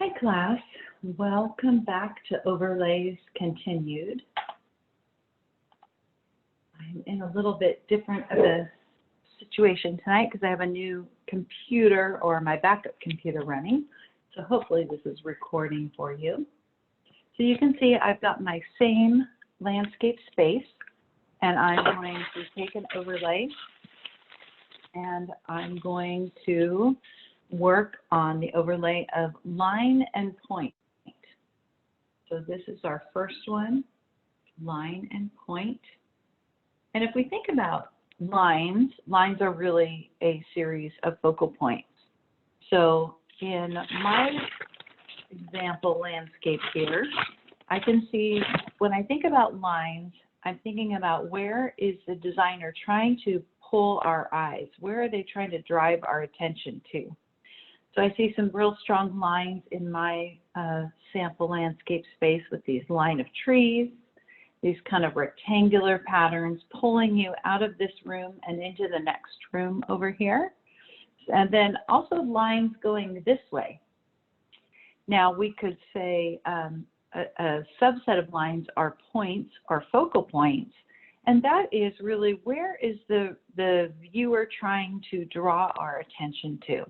Hi class, welcome back to Overlays Continued. I'm in a little bit different of a situation tonight because I have a new computer or my backup computer running. So hopefully this is recording for you. So you can see I've got my same landscape space and I'm going to take an overlay and I'm going to work on the overlay of line and point. So this is our first one, line and point. And if we think about lines, lines are really a series of focal points. So in my example landscape here, I can see when I think about lines, I'm thinking about where is the designer trying to pull our eyes? Where are they trying to drive our attention to? So I see some real strong lines in my sample landscape space with these line of trees, these kind of rectangular patterns pulling you out of this room and into the next room over here. And then also lines going this way. Now we could say a subset of lines are points or focal points. And that is really where is the viewer trying to draw our attention to.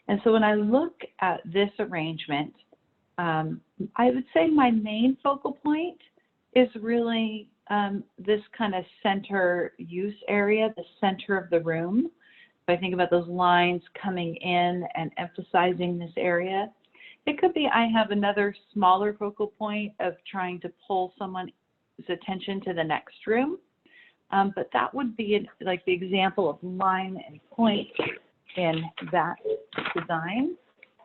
And so when I look at this arrangement, I would say my main focal point is really this kind of center use area, the center of the room. If I think about those lines coming in and emphasizing this area, it could be I have another smaller focal point of trying to pull someone's attention to the next room. But that would be like the example of line and point in that design.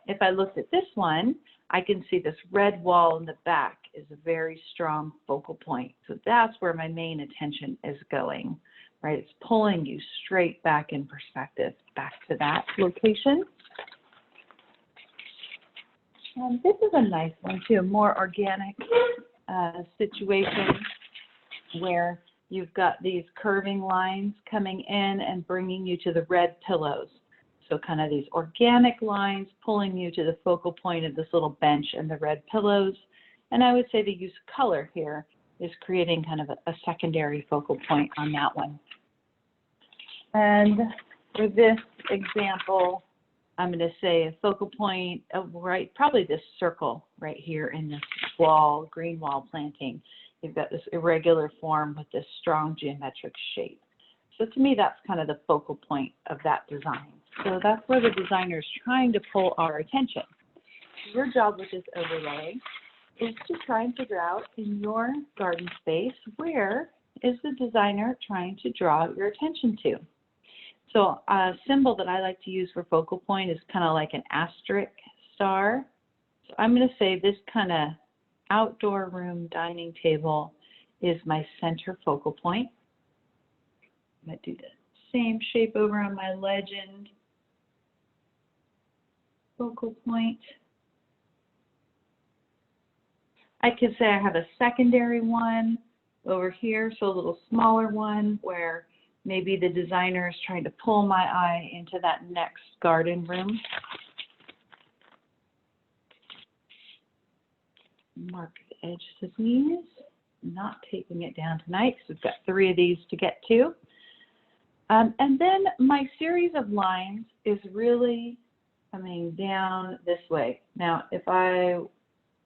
If I looked at this one, I can see this red wall in the back is a very strong focal point. So that's where my main attention is going, right? It's pulling you straight back in perspective, back to that location. And this is a nice one too, a more organic situation where you've got these curving lines coming in and bringing you to the red pillows. So kind of these organic lines pulling you to the focal point of this little bench and the red pillows. And I would say the use of color here is creating kind of a secondary focal point on that one. And for this example, I'm going to say a focal point of probably this circle right here in this wall, green wall planting. You've got this irregular form with this strong geometric shape. So to me, that's kind of the focal point of that design. So that's where the designer is trying to pull our attention. Your job with this overlay is to try and figure out in your garden space, where is the designer trying to draw your attention to? So a symbol that I like to use for focal point is kind of like an asterisk star. So I'm going to say this kind of outdoor room dining table is my center focal point. I'm going to do the same shape over on my legend focal point. I could say I have a secondary one over here, so a little smaller one where maybe the designer is trying to pull my eye into that next garden room. Mark the edges of these. Not taking it down tonight because we've got 3 of these to get to. And then my series of lines is really coming down this way. Now, if I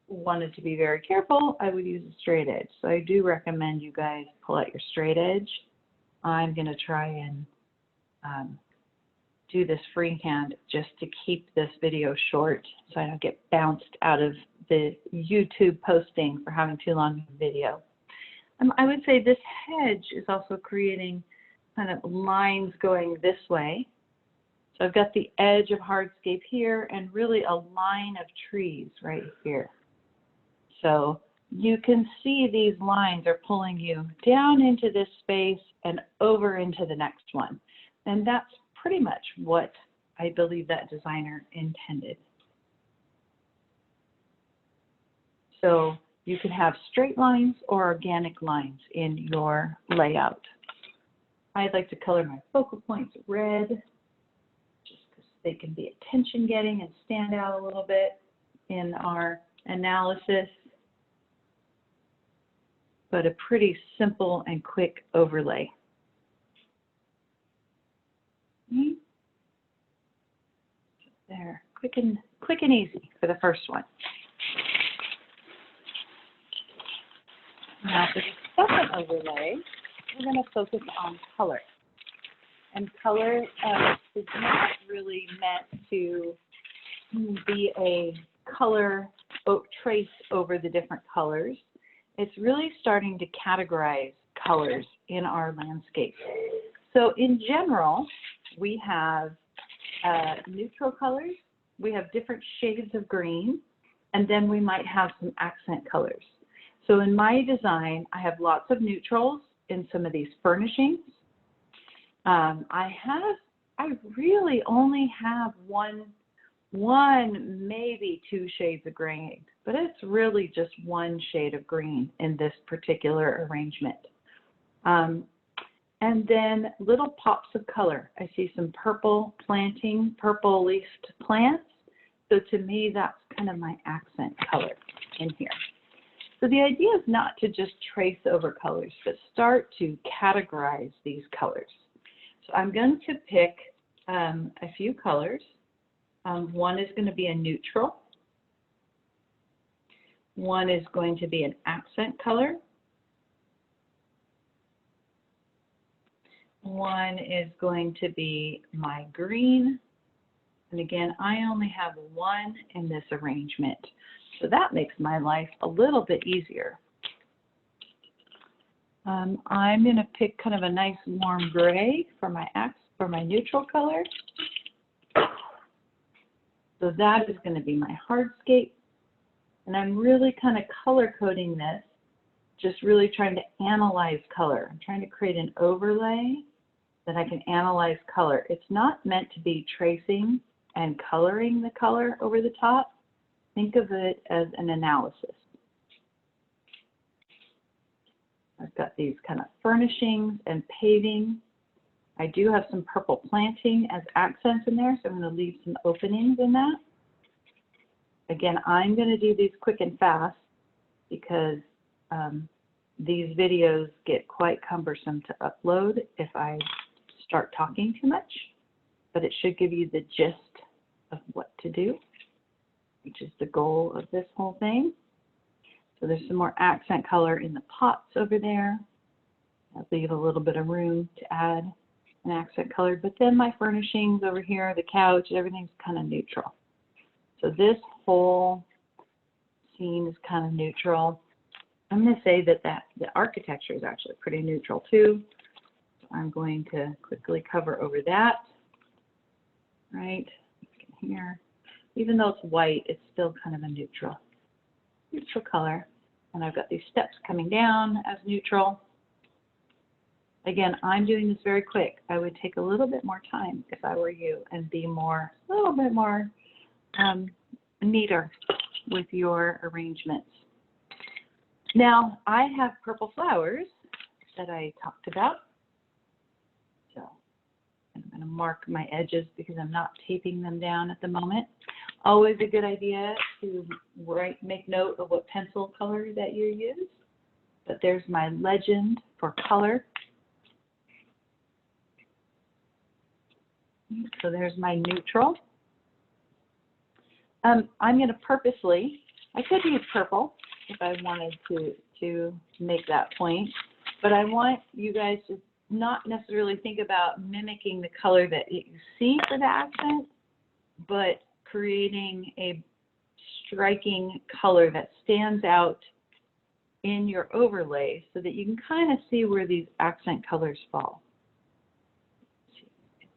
wanted to be very careful, I would use a straight edge. So I do recommend you guys pull out your straight edge. I'm going to try and do this freehand just to keep this video short so I don't get bounced out of the YouTube posting for having too long a video. I would say this hedge is also creating kind of lines going this way. So I've got the edge of hardscape here and really a line of trees right here. So you can see these lines are pulling you down into this space and over into the next one. And that's pretty much what I believe that designer intended. So you can have straight lines or organic lines in your layout. I'd like to color my focal points red, just because they can be attention getting and stand out a little bit. in our analysis, but a pretty simple and quick overlay. There, quick and easy for the first one. Now for the second overlay, we're going to focus on color. And color is not really meant to be a color trace over the different colors. It's really starting to categorize colors in our landscape. So in general, we have neutral colors, we have different shades of green, and then we might have some accent colors. So in my design, I have lots of neutrals in some of these furnishings. I really only have one, maybe two shades of green, but it's really just one shade of green in this particular arrangement. And then little pops of color. I see some purple purple leafed plants. So to me, that's kind of my accent color in here. So the idea is not to just trace over colors, but start to categorize these colors. So I'm going to pick a few colors. One is going to be a neutral. One is going to be an accent color. One is going to be my green. And again, I only have one in this arrangement. So that makes my life a little bit easier. I'm going to pick kind of a nice warm gray for my neutral color. So that is going to be my hardscape. And I'm really kind of color coding this, just really trying to analyze color. I'm trying to create an overlay that I can analyze color. It's not meant to be tracing and coloring the color over the top. Think of it as an analysis. I've got these kind of furnishings and paving. I do have some purple planting as accents in there, so I'm going to leave some openings in that. Again, I'm going to do these quick and fast because these videos get quite cumbersome to upload if I start talking too much, but it should give you the gist of what to do, which is the goal of this whole thing. So there's some more accent color in the pots over there. I'll leave a little bit of room to add an accent color, but then my furnishings over here, the couch, everything's kind of neutral. So this whole scene is kind of neutral. I'm going to say that the architecture is actually pretty neutral too. So I'm going to quickly cover over that. Right here. Even though it's white, it's still kind of a neutral color. And I've got these steps coming down as neutral. Again, I'm doing this very quick. I would take a little bit more time if I were you and be a little bit more neater with your arrangements. Now, I have purple flowers that I talked about. So I'm going to mark my edges because I'm not taping them down at the moment. Always a good idea to make note of what pencil color that you use. But there's my legend for color. So there's my neutral. I'm going to purposely, I could use purple if I wanted to make that point, but I want you guys to not necessarily think about mimicking the color that you see for the accent, but creating a striking color that stands out in your overlay so that you can kind of see where these accent colors fall.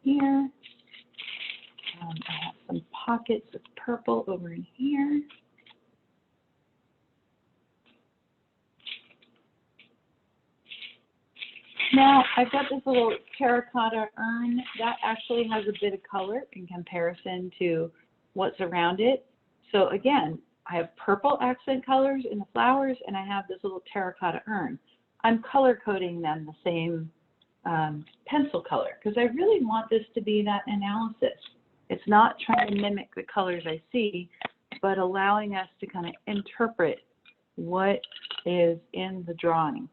Here, I have some pockets of purple over in here. Now, I've got this little terracotta urn that actually has a bit of color in comparison to what's around it. So again, I have purple accent colors in the flowers, and I have this little terracotta urn. I'm color coding them the same pencil color because I really want this to be that analysis. It's not trying to mimic the colors I see but allowing us to kind of interpret what is in the drawing.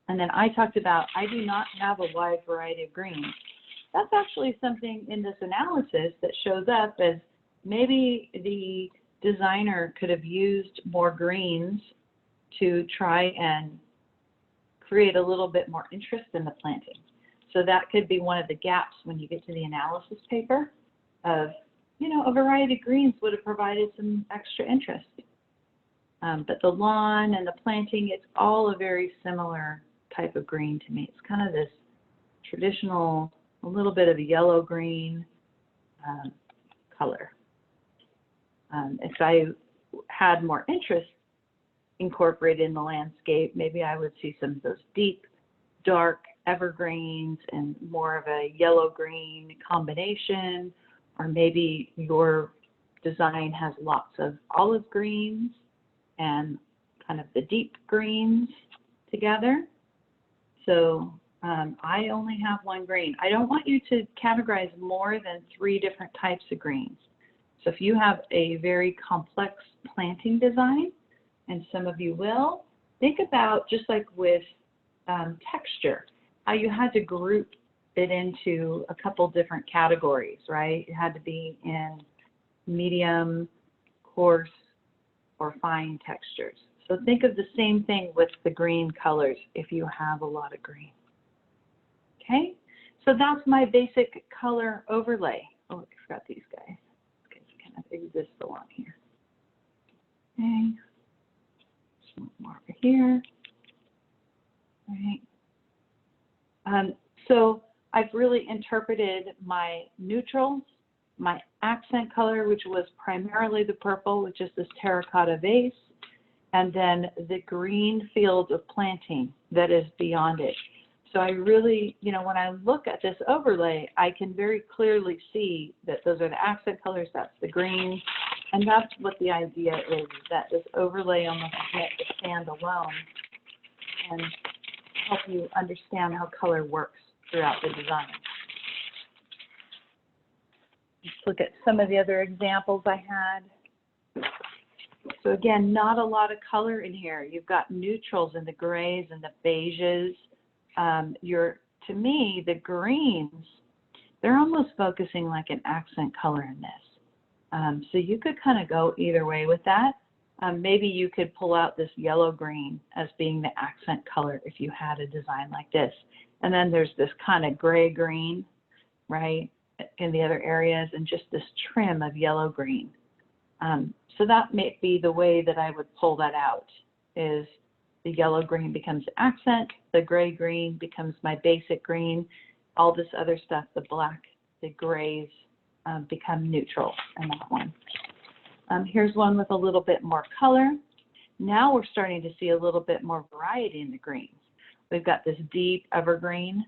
And then I talked about, I do not have a wide variety of greens. That's actually something in this analysis that shows up as maybe the designer could have used more greens to try and create a little bit more interest in the planting. So that could be one of the gaps when you get to the analysis paper of, you know, a variety of greens would have provided some extra interest. But the lawn and the planting, it's all a very similar type of green to me. It's kind of this traditional, a little bit of a yellow-green color. If I had more interest incorporated in the landscape, maybe I would see some of those deep, dark evergreens and more of a yellow-green combination, or maybe your design has lots of olive greens and kind of the deep greens together. So I only have one green. I don't want you to categorize more than 3 different types of greens. So if you have a very complex planting design, and some of you will, think about, just like with texture, how you had to group it into a couple different categories, right? It had to be in medium, coarse, or fine textures. So think of the same thing with the green colors if you have a lot of green. Okay, so that's my basic color overlay. Oh, I forgot these guys. Okay, so kind of exist along here. Okay, some more over here. All right. So I've really interpreted my neutrals, my accent color, which was primarily the purple, which is this terracotta vase, and then the green field of planting that is beyond it. So I really, you know, when I look at this overlay, I can very clearly see that those are the accent colors, that's the green, and that's what the idea is, that this overlay almost meant to stand alone and help you understand how color works throughout the design. Let's look at some of the other examples I had. So again, not a lot of color in here. You've got neutrals and the grays and the beiges. To me, the greens, they're almost focusing like an accent color in this. So you could kind of go either way with that. Maybe you could pull out this yellow-green as being the accent color if you had a design like this. And then there's this kind of gray-green, right, in the other areas, and just this trim of yellow-green. So that may be the way that I would pull that out, is the yellow-green becomes accent, the gray-green becomes my basic green, all this other stuff, the black, the grays, become neutral in that one. Here's one with a little bit more color. Now we're starting to see a little bit more variety in the greens. We've got this deep evergreen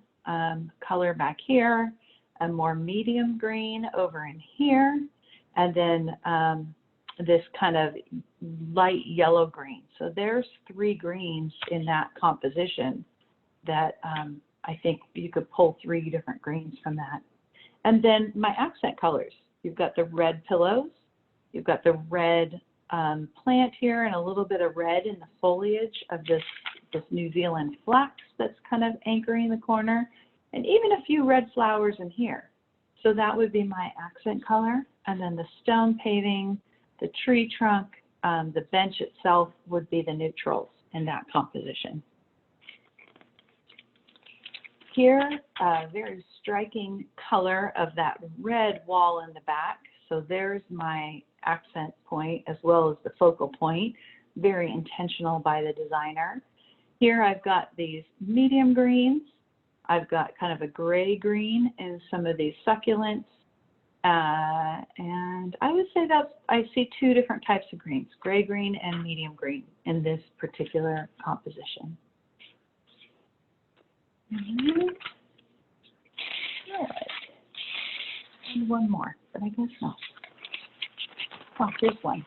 color back here, a more medium green over in here, and then this kind of light yellow green. So there's 3 greens in that composition that I think you could pull 3 different greens from that. And then my accent colors. You've got the red pillows, you've got the red plant here, and a little bit of red in the foliage of this New Zealand flax that's kind of anchoring the corner, and even a few red flowers in here. So that would be my accent color. And then the stone paving, the tree trunk, the bench itself would be the neutrals in that composition. Here, a very striking color of that red wall in the back. So there's my accent point as well as the focal point, very intentional by the designer. Here I've got these medium greens. I've got kind of a gray green in some of these succulents. And I would say that I see 2 different types of greens, gray green and medium green in this particular composition. All right. And one more, but I guess not. Oh, here's one.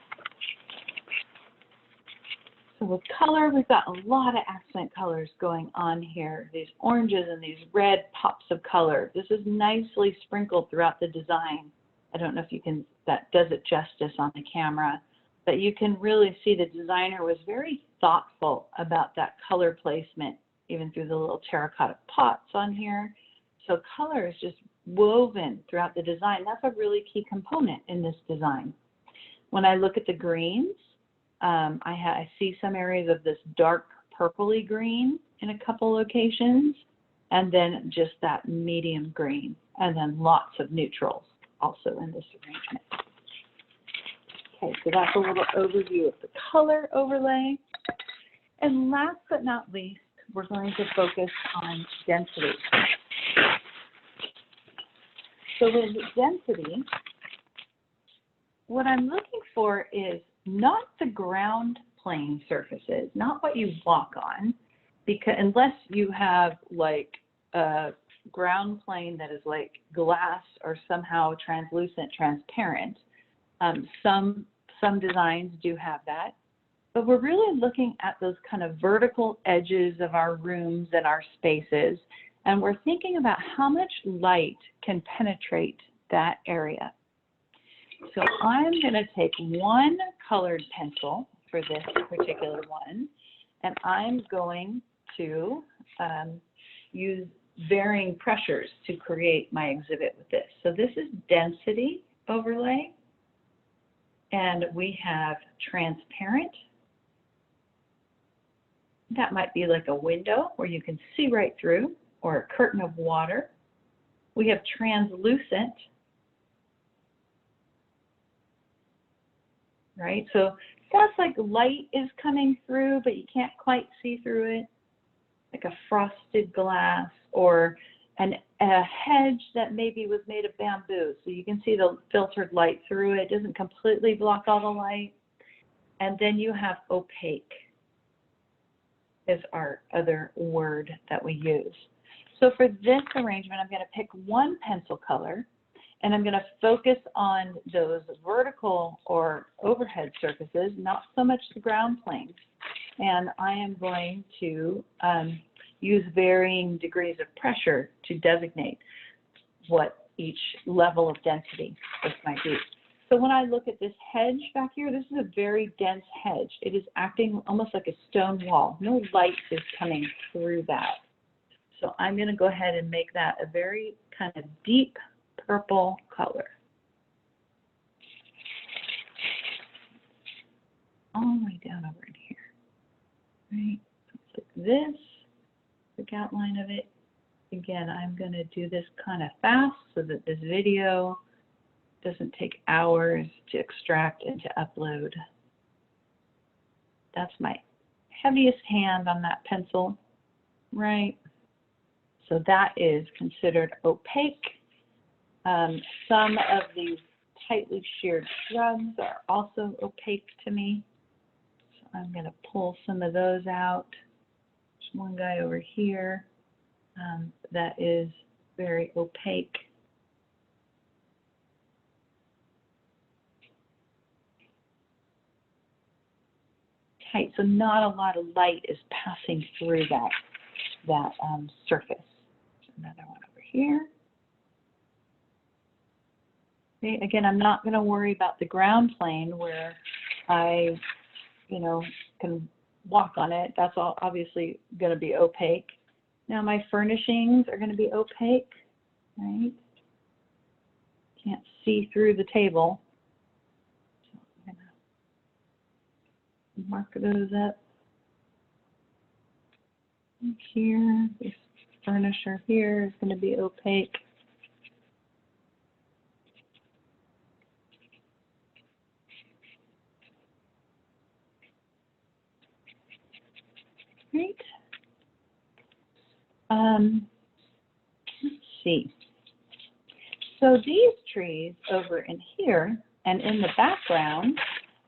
So with color, we've got a lot of accent colors going on here. These oranges and these red pops of color. This is nicely sprinkled throughout the design. I don't know if you can, that does it justice on the camera, but you can really see the designer was very thoughtful about that color placement, even through the little terracotta pots on here. So color is just woven throughout the design. That's a really key component in this design. When I look at the greens, I see some areas of this dark purpley green in a couple locations, and then just that medium green, and then lots of neutrals also in this arrangement. Okay, so that's a little overview of the color overlay. And last but not least, we're going to focus on density. So with density, what I'm looking for is not the ground plane surfaces, not what you walk on, because unless you have like a ground plane that is like glass or somehow translucent, transparent. Some designs do have that, but we're really looking at those kind of vertical edges of our rooms and our spaces, and we're thinking about how much light can penetrate that area. So I'm going to take one colored pencil for this particular one, and I'm going to use varying pressures to create my exhibit with this. So this is density overlay, and we have transparent. That might be like a window where you can see right through, or a curtain of water. We have translucent, right? So that's like light is coming through, but you can't quite see through it, like a frosted glass, or a hedge that maybe was made of bamboo. So you can see the filtered light through it. It doesn't completely block all the light. And then you have opaque is our other word that we use. So for this arrangement, I'm going to pick one pencil color, and I'm going to focus on those vertical or overhead surfaces, not so much the ground planes. And I am going to use varying degrees of pressure to designate what each level of density this might be. So when I look at this hedge back here, this is a very dense hedge. It is acting almost like a stone wall. No light is coming through that. So I'm going to go ahead and make that a very kind of deep purple color. All the way down over in here. Right? So like this, quick outline of it. Again, I'm going to do this kind of fast so that this video doesn't take hours to extract and to upload. That's my heaviest hand on that pencil, right? So that is considered opaque. Some of these tightly sheared shrubs are also opaque to me. So I'm going to pull some of those out. There's one guy over here that is very opaque. Tight, so not a lot of light is passing through that surface. Another one over here. Okay, again, I'm not going to worry about the ground plane where I, can walk on it. That's all obviously going to be opaque. Now my furnishings are going to be opaque, right? Can't see through the table. So I'm going to mark those up. Here, this furniture here is going to be opaque. Right. Let's see. So these trees over in here and in the background,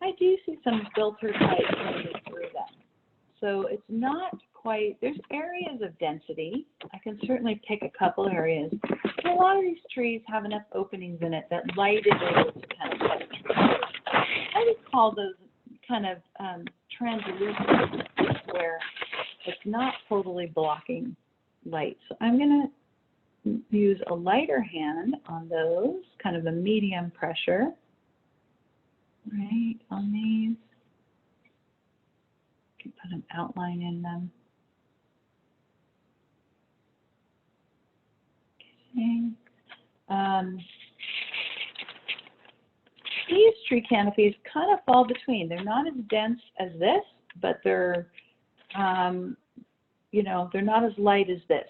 I do see some filtered light coming through them. So it's not quite, there's areas of density. I can certainly pick a couple areas. But a lot of these trees have enough openings in it that light is able to kind of penetrate. I would call those kind of translucent, where it's not totally blocking light. So I'm going to use a lighter hand on those, kind of a medium pressure, right, on these. You can put an outline in them. Okay. These tree canopies kind of fall between. They're not as dense as this, but they're, you know, they're not as light as this.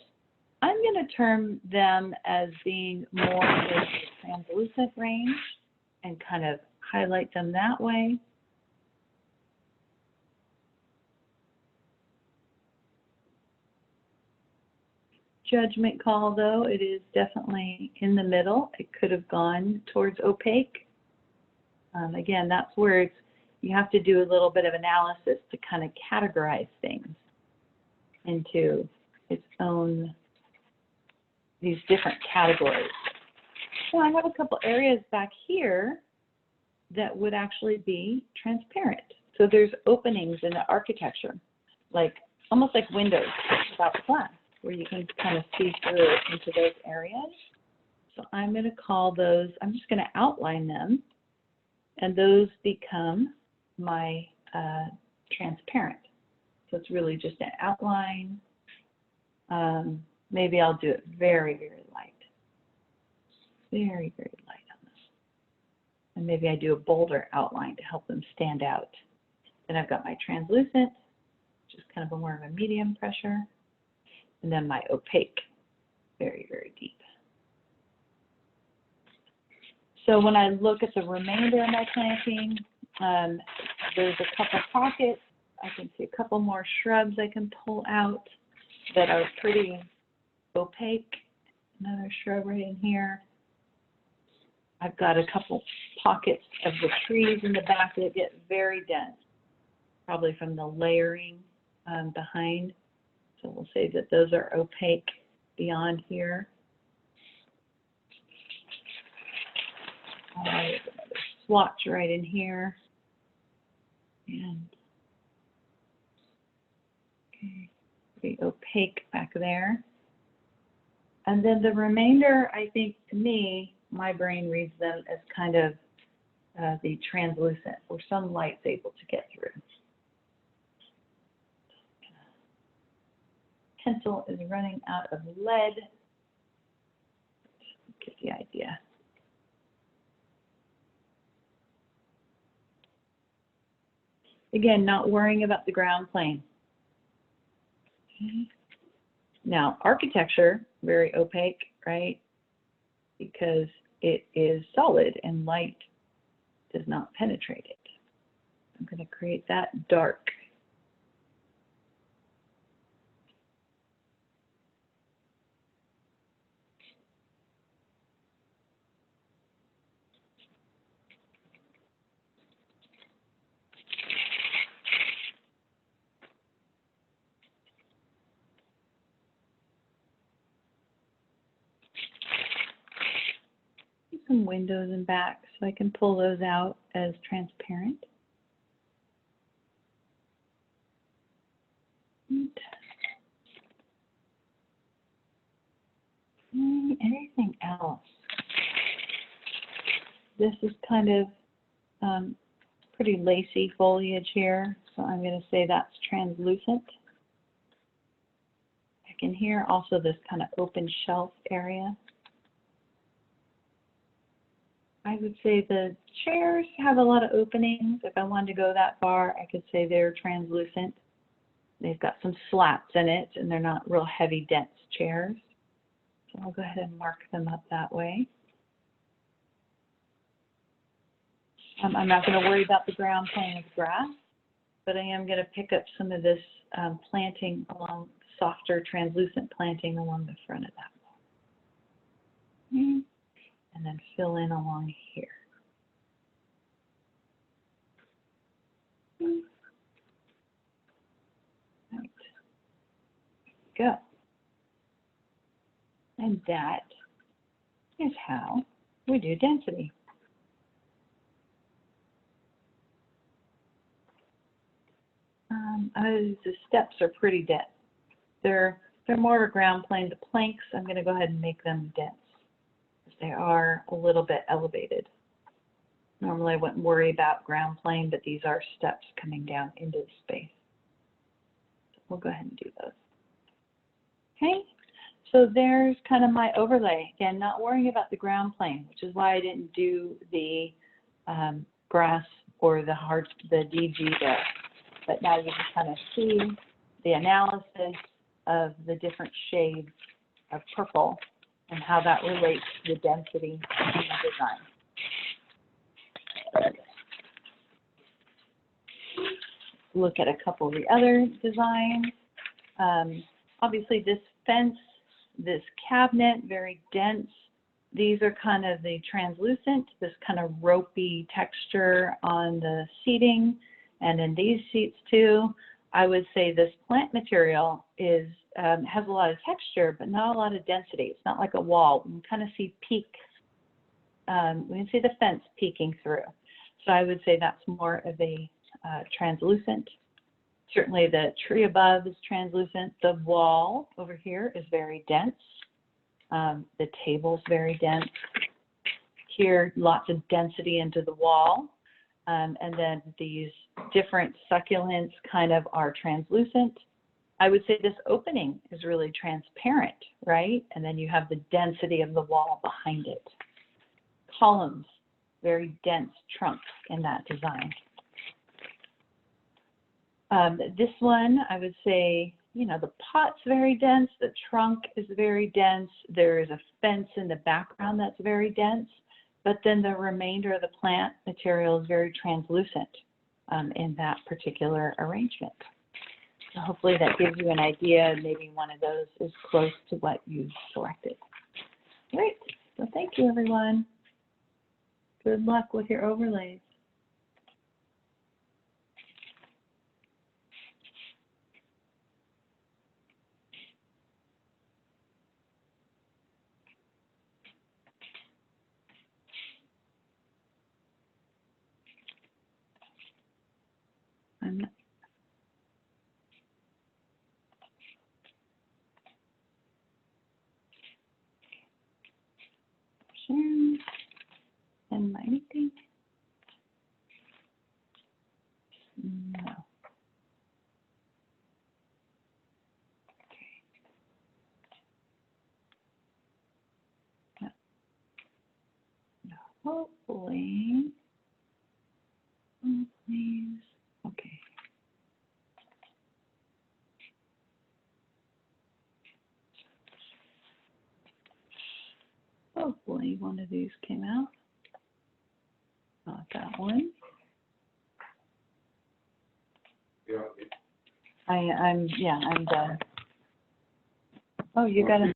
I'm going to term them as being more in the translucent range and kind of highlight them that way. Judgment call, though. It is definitely in the middle. It could have gone towards opaque. Again, that's where it's, you have to do a little bit of analysis to kind of categorize things into its own, these different categories. So I have a couple areas back here that would actually be transparent. So there's openings in the architecture, like almost like windows without glass, where you can kind of see through into those areas. So I'm going to call those, I'm just going to outline them, and those become my transparent. So it's really just an outline. Maybe I'll do it very, very light. Very, very light on this. And maybe I do a bolder outline to help them stand out. Then I've got my translucent, which is kind of a more of a medium pressure. And then my opaque, very, very deep. So when I look at the remainder of my planting, there's a couple pockets. I can see a couple more shrubs I can pull out that are pretty opaque. Another shrub right in here. I've got a couple pockets of the trees in the back that get very dense, probably from the layering behind. So we'll say that those are opaque beyond here. There's another swatch right in here. And okay, pretty opaque back there. And then the remainder, I think, to me, my brain reads them as kind of the translucent, where some light's able to get through. Pencil is running out of lead. Get the idea. Again, not worrying about the ground plane. Okay. Now, architecture, very opaque, right? Because it is solid and light does not penetrate it. I'm going to create that dark. Some windows and back, so I can pull those out as transparent. Anything else? This is kind of pretty lacy foliage here, so I'm going to say that's translucent. Back in here, also this kind of open shelf area. I would say the chairs have a lot of openings. If I wanted to go that far, I could say they're translucent. They've got some slats in it, and they're not real heavy, dense chairs. So I'll go ahead and mark them up that way. I'm not going to worry about the ground plane of grass, but I am going to pick up some of this planting along, softer, translucent planting along the front of that wall. Okay. And then fill in along here. Right. Go. And that is how we do density. The steps are pretty dense. They're They're more of a ground plane. The planks, I'm going to go ahead and make them dense. They are a little bit elevated. Normally I wouldn't worry about ground plane, but these are steps coming down into the space. So we'll go ahead and do those. Okay, so there's kind of my overlay. Again, not worrying about the ground plane, which is why I didn't do the grass or the DG there. But now you can kind of see the analysis of the different shades of purple and how that relates to the density in the design. Look at a couple of the other designs. Obviously this fence, this cabinet, very dense. These are kind of the translucent, this kind of ropey texture on the seating, and in these seats too. I would say this plant material is has a lot of texture, but not a lot of density. It's not like a wall. We can kind of see peaks. We can see the fence peeking through. So I would say that's more of a translucent. Certainly the tree above is translucent. The wall over here is very dense. The table's very dense. Here, lots of density into the wall. And then these different succulents kind of are translucent. I would say this opening is really transparent, right? And then you have the density of the wall behind it. Columns, very dense trunks in that design. This one, I would say, you know, the pot's very dense, the trunk is very dense, there is a fence in the background that's very dense, but then the remainder of the plant material is very translucent in that particular arrangement. So hopefully that gives you an idea. Maybe one of those is close to what you selected. Great. So thank you, everyone. Good luck with your overlays. I'm not sharing and my meeting. No. Okay. No. No. Hopefully. Oh, please. Okay. Hopefully one of these came out. Not that one. I'm done. Oh, you got to